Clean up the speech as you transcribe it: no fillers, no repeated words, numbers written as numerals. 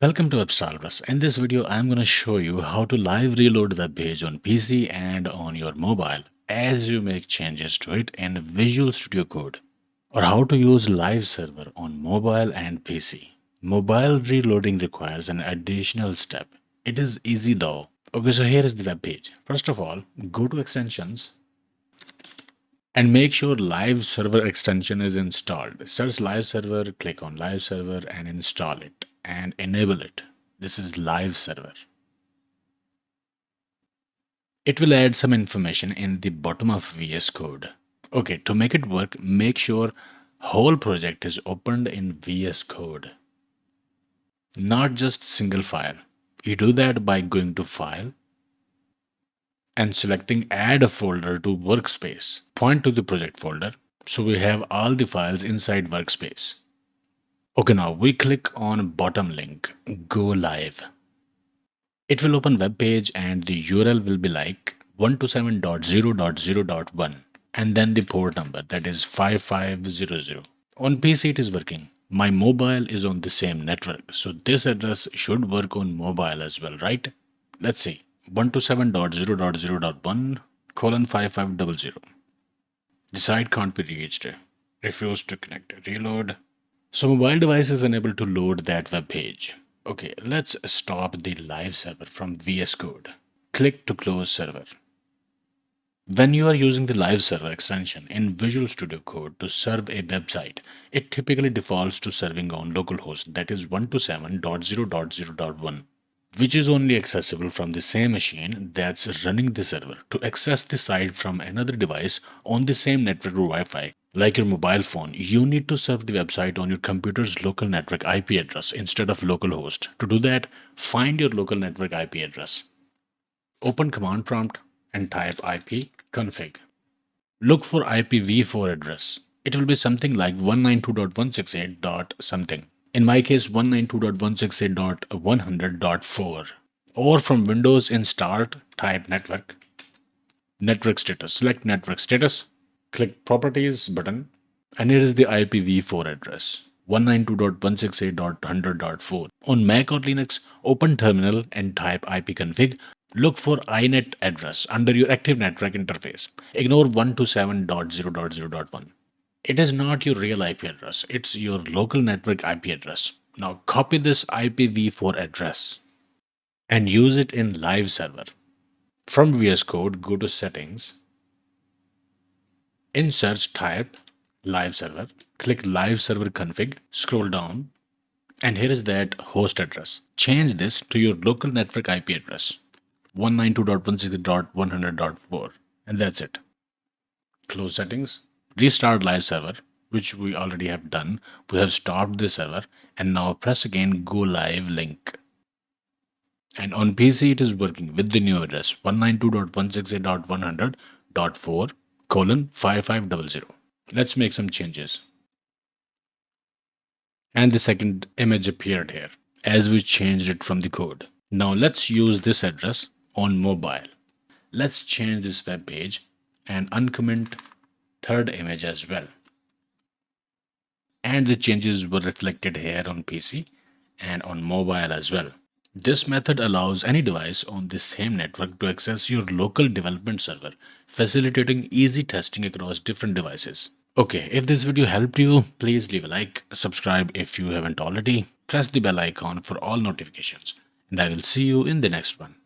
Welcome to WebSolvers. In this video, I'm going to show you how to live reload the page on PC and on your mobile as you make changes to it in Visual Studio Code, or how to use live server on mobile and PC. Mobile reloading requires an additional step. It is easy though. Okay, so here is the web page. First of all, go to extensions and make sure live server extension is installed. Search live server, click on live server and install it and enable it. This is live server. It will add some information in the bottom of VS Code. Okay, to make it work, make sure whole project is opened in VS Code, not just single file. You do that by going to File and selecting Add a folder to Workspace. Point to the project folder so we have all the files inside Workspace. Okay, now we click on bottom link, Go Live. It will open web page and the URL will be like 127.0.0.1 and then the port number, that is 5500. On PC it is working. My mobile is on the same network, so this address should work on mobile as well, right? Let's see. 127.0.0.1 colon 5500. The site can't be reached. Refuse to connect. Reload. So mobile device is unable to load that web page. Okay, let's stop the live server from VS Code. Click to close server. When you are using the live server extension in Visual Studio Code to serve a website, it typically defaults to serving on localhost, that is 127.0.0.1, which is only accessible from the same machine that's running the server. To access the site from another device on the same network or Wi-Fi, like your mobile phone, you need to serve the website on your computer's local network IP address instead of localhost. To do that, find your local network IP address. Open command prompt and type IP config. Look for IPv4 address. It will be something like 192.168. Something. In my case, 192.168.100.4. Or from Windows in Start, type network. Network status. Select network status. Click Properties button. And here is the IPv4 address. 192.168.100.4. On Mac or Linux, open terminal and type ipconfig. Look for inet address under your active network interface. Ignore 127.0.0.1. It is not your real IP address, it's your local network IP address. Now copy this IPv4 address and use it in live server. From VS Code, go to settings. In search, type live server. Click live server config. Scroll down. And here is that host address. Change this to your local network IP address. 192.168.100.4. And that's it. Close settings. Restart live server, which we already have done. We have stopped the server. And now press again go live link. And on PC it is working with the new address 192.168.100.4 colon 5500. Let's make some changes. And the second image appeared here as we changed it from the code. Now let's use this address on mobile. Let's change this web page and uncomment third image as well. And the changes were reflected here on PC and on mobile as well. This method allows any device on the same network to access your local development server, facilitating easy testing across different devices. Okay, if this video helped you, please leave a like, subscribe if you haven't already, press the bell icon for all notifications, and I will see you in the next one.